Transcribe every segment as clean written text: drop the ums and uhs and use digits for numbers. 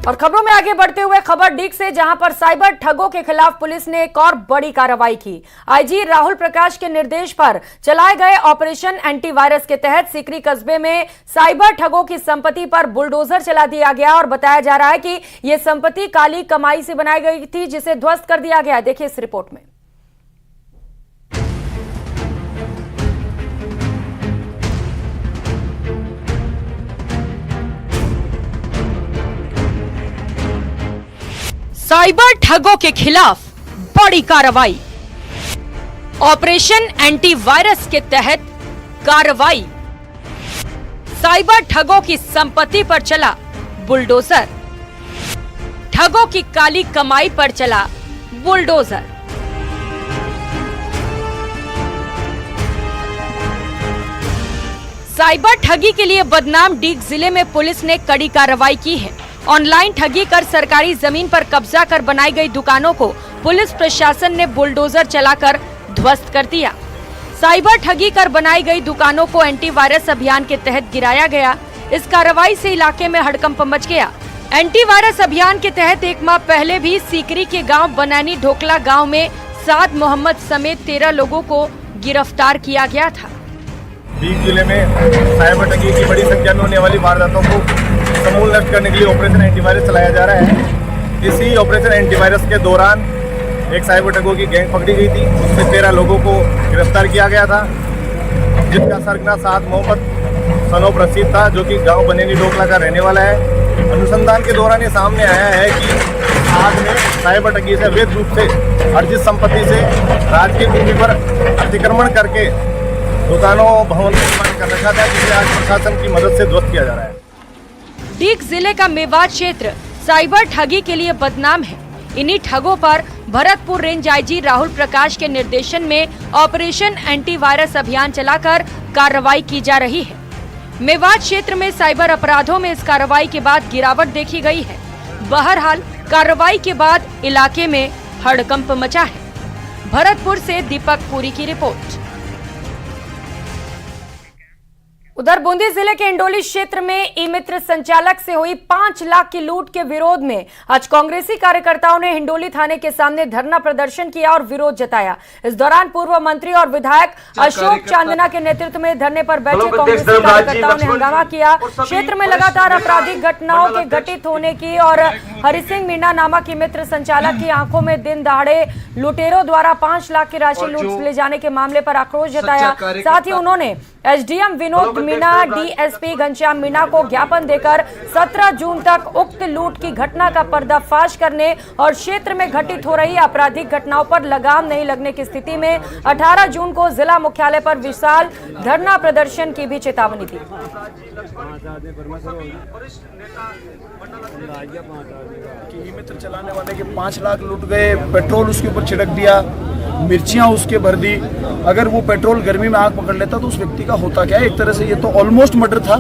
और खबरों में आगे बढ़ते हुए खबर डीग से, जहां पर साइबर ठगों के खिलाफ पुलिस ने एक और बड़ी कार्रवाई की। आईजी राहुल प्रकाश के निर्देश पर चलाए गए ऑपरेशन एंटीवायरस के तहत सीकरी कस्बे में साइबर ठगों की संपत्ति पर बुलडोजर चला दिया गया और बताया जा रहा है कि यह संपत्ति काली कमाई से बनाई गई थी, जिसे ध्वस्त कर दिया गया। देखिए इस रिपोर्ट में। साइबर ठगों के खिलाफ बड़ी कार्रवाई, ऑपरेशन एंटीवायरस के तहत कार्रवाई। साइबर ठगों की संपत्ति पर चला बुलडोजर, ठगों की काली कमाई पर चला बुलडोजर। साइबर ठगी के लिए बदनाम डीग जिले में पुलिस ने कड़ी कार्रवाई की है। ऑनलाइन ठगी कर सरकारी जमीन पर कब्जा कर बनाई गई दुकानों को पुलिस प्रशासन ने बुलडोजर चलाकर ध्वस्त कर दिया। साइबर ठगी कर बनाई गई दुकानों को एंटीवायरस अभियान के तहत गिराया गया। इस कार्रवाई से इलाके में हड़कंप मच गया। एंटीवायरस अभियान के तहत एक माह पहले भी सीकरी के गांव बनैनी ढोकला गांव में साद मोहम्मद समेत 13 लोगों को गिरफ्तार किया गया था। डीग जिले में साइबर ठगी की बड़ी संख्या में होने वाली वारदातों को समूल नष्ट करने के लिए ऑपरेशन एंटीवायरस चलाया जा रहा है। इसी ऑपरेशन एंटीवायरस के दौरान एक साइबर ठगों की गैंग पकड़ी गई थी। उसमें 13 लोगों को गिरफ्तार किया गया था, जिनका सरगना साद मोहम्मद सनोफ रशीद था, जो कि गांव बनेनी ढोकला का रहने वाला है। अनुसंधान के दौरान ये सामने आया है कि साद ने साइबर ठगी से अवैध रूप से अर्जित संपत्ति से राजकीय भूमि पर अतिक्रमण करके दुकानों भवन का निर्माण कर रखा था, जिसे आज प्रशासन की मदद से ध्वस्त किया जा रहा है। डीग जिले का मेवात क्षेत्र साइबर ठगी के लिए बदनाम है। इन्हीं ठगों पर भरतपुर रेंज आईजी राहुल प्रकाश के निर्देशन में ऑपरेशन एंटीवायरस अभियान चलाकर कार्रवाई की जा रही है। मेवात क्षेत्र में साइबर अपराधों में इस कार्रवाई के बाद गिरावट देखी गई है। बहरहाल कार्रवाई के बाद इलाके में हड़कंप मचा है। भरतपुर से दीपक पुरी की रिपोर्ट। उधर बूंदी जिले के इंडोली क्षेत्र में ई मित्र संचालक से हुई 5 लाख की लूट के विरोध में आज कांग्रेसी कार्यकर्ताओं ने हिंडोली थाने के सामने धरना प्रदर्शन किया और विरोध जताया। इस दौरान पूर्व मंत्री और विधायक अशोक चांदना के नेतृत्व में धरने पर बैठे कांग्रेसी कार्यकर्ताओं ने हंगामा किया। क्षेत्र में लगातार आपराधिक घटनाओं के घटित होने की और हरि सिंह मीणा नामक ई मित्र संचालक की आंखों में दिन दहाड़े लुटेरों द्वारा 5 लाख की राशि लूट ले जाने के मामले पर आक्रोश जताया। साथ ही उन्होंने एसडीएम विनोद मीणा, डीएसपी घनश्याम मीणा को ज्ञापन देकर 17 जून तक उक्त लूट की घटना का पर्दाफाश करने और क्षेत्र में घटित हो रही आपराधिक घटनाओं पर लगाम नहीं लगने की स्थिति में 18 जून को जिला मुख्यालय पर विशाल धरना प्रदर्शन की भी चेतावनी दी। मित्र चलाने वाले के 5 लाख लूट गए, पेट्रोल उसके ऊपर छिड़क दिया, मिर्चियां उसके भर दी। अगर वो पेट्रोल गर्मी में आग पकड़ लेता तो उस व्यक्ति का होता क्या है? एक तरह से ये तो ऑलमोस्ट मर्डर था।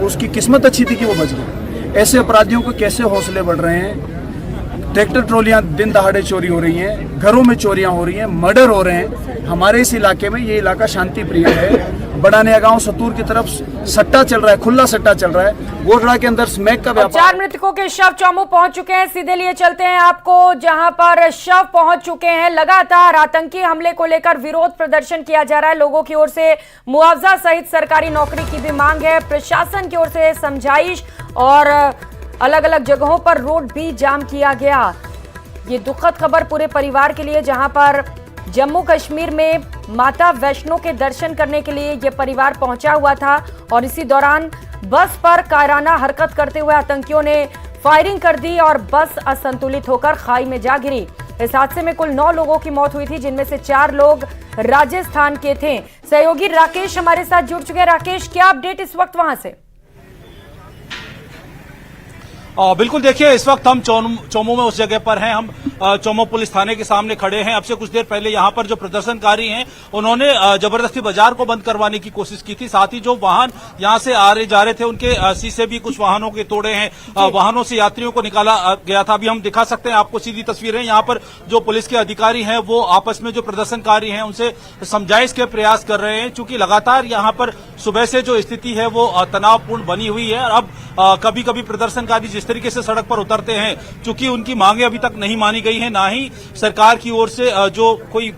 उसकी किस्मत अच्छी थी कि वो बच गया। ऐसे अपराधियों को कैसे हौसले बढ़ रहे हैं? ट्रैक्टर ट्रॉलियां दिन दहाड़े चोरी हो रही हैं, घरों में चोरियां हो रही हैं, मर्डर हो रहे हैं। हमारे इस इलाके में, ये इलाका शांति प्रिय है। बड़ा नया गांव सतूर की तरफ सट्टा चल रहा है, खुला सट्टा चल रहा है। गोठड़ा के अंदर स्मैक का व्यापार। 4 मृतकों के शव चौमू पहुंच चुके हैं। सीधे लिए चलते हैं आपको, जहां पर शव पहुंच चुके हैं। लगातार आतंकी हमले को लेकर विरोध प्रदर्शन किया जा रहा है। लोगों की ओर से मुआवजा सहित सरकारी नौकरी की भी मांग है। प्रशासन की ओर से समझाइश और अलग अलग जगहों पर रोड भी जाम किया गया। ये दुखद खबर पूरे परिवार के लिए, जहां पर जम्मू कश्मीर में माता वैष्णो के दर्शन करने के लिए यह परिवार पहुंचा हुआ था और इसी दौरान बस पर कायराना हरकत करते हुए आतंकियों ने फायरिंग कर दी और बस असंतुलित होकर खाई में जा गिरी। इस हादसे में कुल 9 लोगों की मौत हुई थी, जिनमें से 4 लोग राजस्थान के थे। सहयोगी राकेश हमारे साथ जुड़ चुके हैं। राकेश, क्या अपडेट इस वक्त वहां से? बिल्कुल, देखिए इस वक्त हम चौमू में उस जगह पर हैं। हम चौमू पुलिस थाने के सामने खड़े हैं। अब से कुछ देर पहले यहाँ पर जो प्रदर्शनकारी हैं उन्होंने जबरदस्ती बाजार को बंद करवाने की कोशिश की थी। साथ ही जो वाहन यहाँ से आ रहे जा रहे थे उनके शीशे भी कुछ वाहनों के तोड़े हैं। वाहनों से यात्रियों को निकाला गया था। अभी हम दिखा सकते हैं आपको सीधी तस्वीरें। यहाँ पर जो पुलिस के अधिकारी हैं वो आपस में जो प्रदर्शनकारी हैं उनसे समझाइश के प्रयास कर रहे हैं, चूंकि लगातार यहाँ पर सुबह से जो स्थिति है वो तनावपूर्ण बनी हुई है। और अब कभी कभी प्रदर्शनकारी जिस तरीके से सड़क पर उतरते हैं, चूंकि उनकी मांगे अभी तक नहीं मानी गई हैं, ना ही सरकार की ओर से जो कोई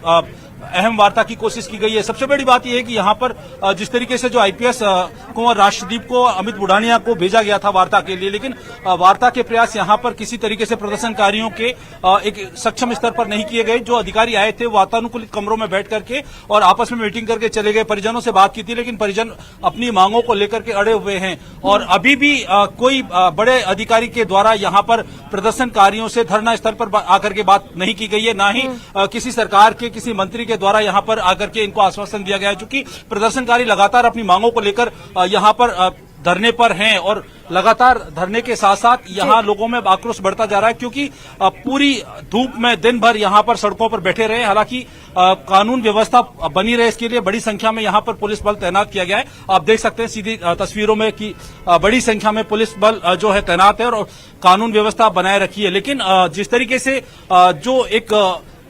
अहम वार्ता की कोशिश की गई है। सबसे बड़ी बात यह है कि यहाँ पर जिस तरीके से जो आईपीएस कुंवर राष्ट्रदीप को अमित बुढ़ानिया को भेजा गया था वार्ता के लिए, लेकिन वार्ता के प्रयास यहाँ पर किसी तरीके से प्रदर्शनकारियों के एक सक्षम स्तर पर नहीं किए गए। जो अधिकारी आए थे वो वातानुकूलित कमरों में बैठ करके और आपस में मीटिंग करके चले गए। परिजनों से बात की थी, लेकिन परिजन अपनी मांगों को लेकर के अड़े हुए हैं और अभी भी कोई बड़े अधिकारी के द्वारा यहाँ पर प्रदर्शनकारियों से धरना स्थल पर आकर के बात नहीं की गई है, ना ही किसी सरकार के किसी मंत्री के द्वारा यहां पर आकर के इनको आश्वासन दिया गया है। चूंकि प्रदर्शनकारी लगातार अपनी मांगों को लेकर यहां पर धरने पर हैं और लगातार धरने के साथ साथ यहां लोगों में आक्रोश बढ़ता जा रहा है, क्योंकि पूरी धूप में दिन भर यहां पर सड़कों पर बैठे रहे। हालांकि कानून व्यवस्था बनी रहे, इसके लिए बड़ी संख्या में यहां पर पुलिस बल तैनात किया गया है। आप देख सकते हैं सीधी तस्वीरों में कि बड़ी संख्या में पुलिस बल जो है तैनात है और कानून व्यवस्था बनाए रखी है। लेकिन जिस तरीके से जो एक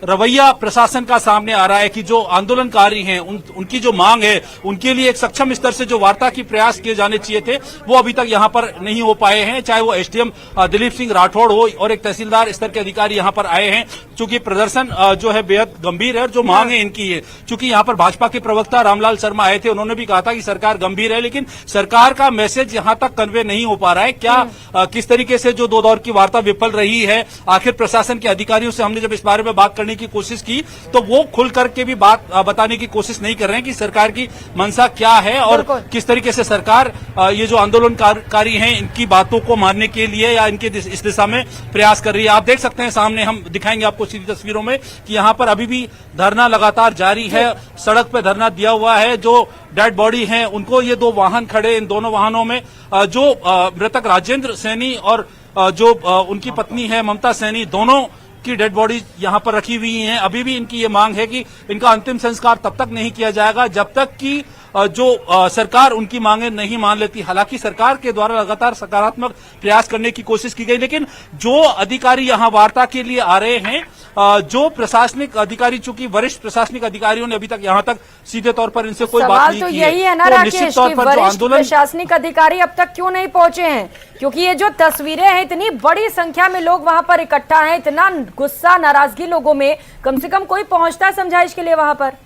रवैया प्रशासन का सामने आ रहा है कि जो आंदोलनकारी हैं उनकी जो मांग है, उनके लिए एक सक्षम स्तर से जो वार्ता की प्रयास किए जाने चाहिए थे, वो अभी तक यहां पर नहीं हो पाए हैं। चाहे वो एसडीएम दिलीप सिंह राठौड़ हो और एक तहसीलदार स्तर के अधिकारी यहां पर आए हैं। चूंकि प्रदर्शन जो है बेहद गंभीर है और जो मांग है इनकी है, चूंकि यहां पर भाजपा के प्रवक्ता रामलाल शर्मा आए थे, उन्होंने भी कहा था कि सरकार गंभीर है, लेकिन सरकार का मैसेज यहां तक कन्वे नहीं हो पा रहा है। क्या किस तरीके से जो 2 दौर की वार्ता विफल रही है, आखिर प्रशासन के अधिकारियों से हमने जब इस बारे में बात करने की कोशिश की तो वो खुल करके भी बात बताने की कोशिश नहीं कर रहे हैं कि सरकार की मंशा क्या है और किस तरीके से सरकार ये जो आंदोलनकारी हैं इनकी बातों को मानने के लिए या इनके इस दिशा में प्रयास कर रही है। आप देख सकते हैं सामने, हम दिखाएंगे आपको सीधी तस्वीरों में कि यहाँ पर अभी भी धरना लगातार जारी है। सड़क पे धरना दिया हुआ है। जो डेड बॉडी हैं उनको, ये 2 वाहन खड़े, इन दोनों वाहनों में जो मृतक राजेंद्र सैनी और जो उनकी पत्नी है ममता सैनी, दोनों की डेड बॉडी यहां पर रखी हुई हैं। अभी भी इनकी ये मांग है कि इनका अंतिम संस्कार तब तक नहीं किया जाएगा जब तक कि जो सरकार उनकी मांगे नहीं मान लेती। हालांकि सरकार के द्वारा लगातार सकारात्मक प्रयास करने की कोशिश की गई, लेकिन जो अधिकारी यहां वार्ता के लिए आ रहे हैं, जो प्रशासनिक अधिकारी, चूंकि वरिष्ठ प्रशासनिक अधिकारियों ने अभी तक यहां तक सीधे तौर पर इनसे कोई बात नहीं की है। तो यही है ना राकेश, वरिष्ठ प्रशासनिक अधिकारी अब तक क्यों नहीं पहुंचे हैं? क्योंकि ये जो तस्वीरें हैं, इतनी बड़ी संख्या में लोग वहां पर इकट्ठा हैं, इतना गुस्सा नाराजगी लोगों में, कम से कम कोई पहुंचता है समझाइश के लिए वहां पर?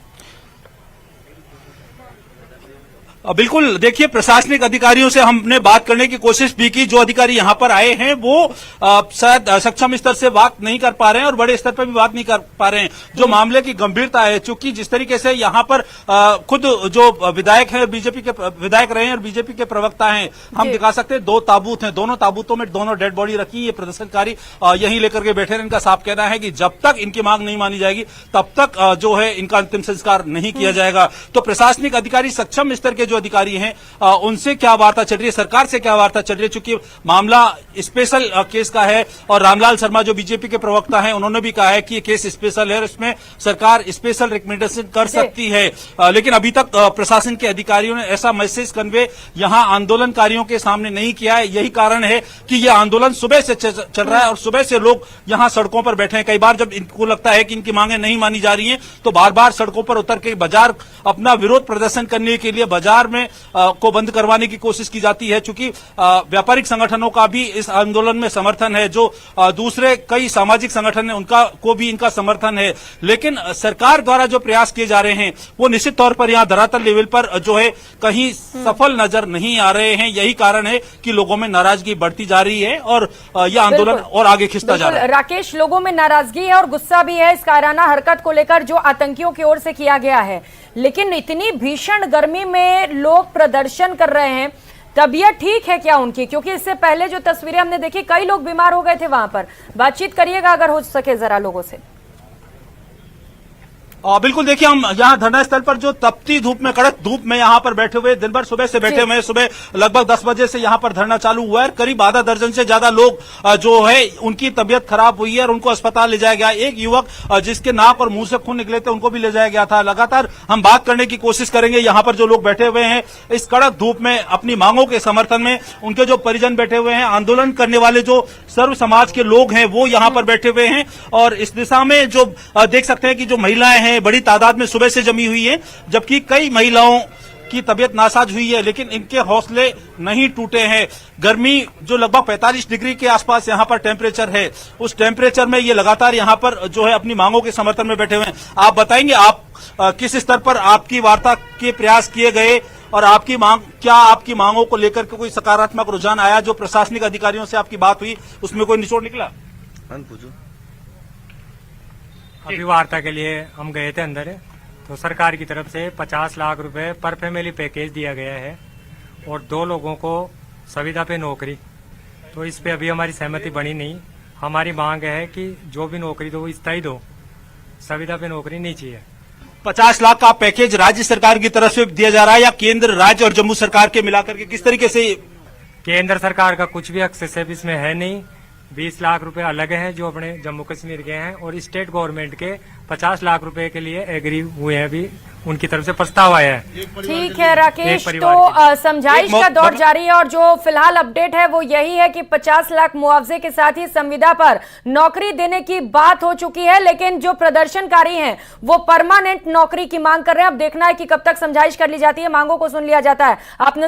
बिल्कुल, देखिए प्रशासनिक अधिकारियों से हमने बात करने की कोशिश भी की। जो अधिकारी यहां पर आए हैं वो शायद सक्षम स्तर से बात नहीं कर पा रहे हैं और बड़े स्तर पर भी बात नहीं कर पा रहे हैं। जो मामले की गंभीरता है, चूंकि जिस तरीके से यहां पर खुद जो विधायक हैं, बीजेपी के विधायक रहे हैं और बीजेपी के प्रवक्ता हैं, हम दिखा सकते हैं 2 ताबूत हैं, दोनों ताबूतों में दोनों डेड बॉडी रखी। ये प्रदर्शनकारी यहीं लेकर के बैठे हैं। इनका साफ कहना है कि जब तक इनकी मांग नहीं मानी जाएगी तब तक जो है इनका अंतिम संस्कार नहीं किया जाएगा। तो प्रशासनिक अधिकारी, सक्षम स्तर के जो अधिकारी हैं, उनसे क्या वार्ता चल रही है, सरकार से क्या वार्ता चल रही है? चूंकि मामला स्पेशल केस का है और रामलाल शर्मा जो बीजेपी के प्रवक्ता हैं, उन्होंने भी कहा है कि ये केस स्पेशल है, इसमें सरकार स्पेशल रिकमेंडेशन कर सकती है। लेकिन अभी तक प्रशासन के अधिकारियों ने ऐसा मैसेज कन्वे यहां आंदोलनकारियों के सामने नहीं किया है। यही कारण है कि यह आंदोलन सुबह से चल रहा है और सुबह से लोग यहां सड़कों पर बैठे हैं। कई बार जब इनको लगता है कि इनकी मांगे नहीं मानी जा रही हैं तो बार बार सड़कों पर उतर के बाजार अपना विरोध प्रदर्शन करने के लिए बाजार में को बंद करवाने की कोशिश की जाती है। चूंकि व्यापारिक संगठनों का भी इस आंदोलन में समर्थन है, जो दूसरे कई सामाजिक संगठन है उनका को भी इनका समर्थन है। लेकिन सरकार द्वारा जो प्रयास किए जा रहे हैं वो निश्चित तौर पर यहाँ धरातल लेवल पर जो है कहीं सफल नजर नहीं आ रहे हैं। यही कारण है कि लोगों में नाराजगी बढ़ती जा रही है और यह आंदोलन और आगे खिंचता जा रहा है। राकेश, लोगों में नाराजगी है और गुस्सा भी है इस कायराना हरकत को लेकर जो आतंकियों की ओर से किया गया है, लेकिन इतनी भीषण गर्मी में लोग प्रदर्शन कर रहे हैं, तबीयत ठीक है क्या उनकी? क्योंकि इससे पहले जो तस्वीरें हमने देखी, कई लोग बीमार हो गए थे वहां पर। बातचीत करिएगा अगर हो सके जरा लोगों से। बिल्कुल, देखिए हम यहाँ धरना स्थल पर जो तपती धूप में, कड़क धूप में यहाँ पर बैठे हुए, दिन भर सुबह से बैठे हुए हैं। सुबह लगभग 10 बजे से यहाँ पर धरना चालू हुआ है। करीब आधा दर्जन से ज्यादा लोग जो है उनकी तबीयत खराब हुई है और उनको अस्पताल ले जाया गया। एक युवक जिसके नाक और मुंह से खून निकले थे उनको भी ले जाया गया था। लगातार हम बात करने की कोशिश करेंगे। यहाँ पर जो लोग बैठे हुए हैं इस कड़क धूप में अपनी मांगों के समर्थन में, उनके जो परिजन बैठे हुए हैं, आंदोलन करने वाले जो सर्व समाज के लोग हैं वो यहाँ पर बैठे हुए हैं। और इस दिशा में जो देख सकते हैं कि जो महिलाएं हैं बड़ी तादाद में सुबह से जमी हुई है, जबकि कई महिलाओं की तबीयत नासाज हुई है, लेकिन इनके हौसले नहीं टूटे हैं। गर्मी जो लगभग 45 डिग्री के आसपास यहाँ पर टेम्परेचर है, उस टेम्परेचर में ये लगातार यहाँ पर जो है अपनी मांगों के समर्थन में बैठे हुए हैं। आप बताएंगे आप किस स्तर पर आपकी वार्ता के प्रयास किए गए और आपकी मांगों को लेकर के कोई सकारात्मक रुझान आया? जो प्रशासनिक अधिकारियों से आपकी बात हुई उसमें कोई निचोड़ निकला? अभी वार्ता के लिए हम गए थे अंदर, तो सरकार की तरफ से 50 लाख रुपए पर फैमिली पैकेज दिया गया है और 2 लोगों को संविदा पे नौकरी। तो इस पे अभी हमारी सहमति बनी नहीं। हमारी मांग है कि जो भी नौकरी दो वो स्थायी दो, संविदा पे नौकरी नहीं चाहिए। 50 लाख का पैकेज राज्य सरकार की तरफ से दिया जा रहा है या केंद्र, राज्य और जम्मू सरकार के मिलाकर के किस तरीके से? केंद्र सरकार का कुछ भी हस्तक्षेप इसमें है नहीं। 20 लाख रुपए अलग हैं जो अपने जम्मू कश्मीर के हैं और स्टेट गवर्नमेंट के 50 लाख रुपए के लिए एग्री हुए हैं, अभी उनकी तरफ से प्रस्ताव आया है। ठीक है राकेश, तो समझाइश का दौर जारी है और जो फिलहाल अपडेट है वो यही है कि 50 लाख मुआवजे के साथ ही संविदा पर नौकरी देने की बात हो चुकी है, लेकिन जो प्रदर्शनकारी हैं वो परमानेंट नौकरी की मांग कर रहे हैं। अब देखना है कि कब तक समझाइश कर ली जाती है, मांगों को सुन लिया जाता है। आपने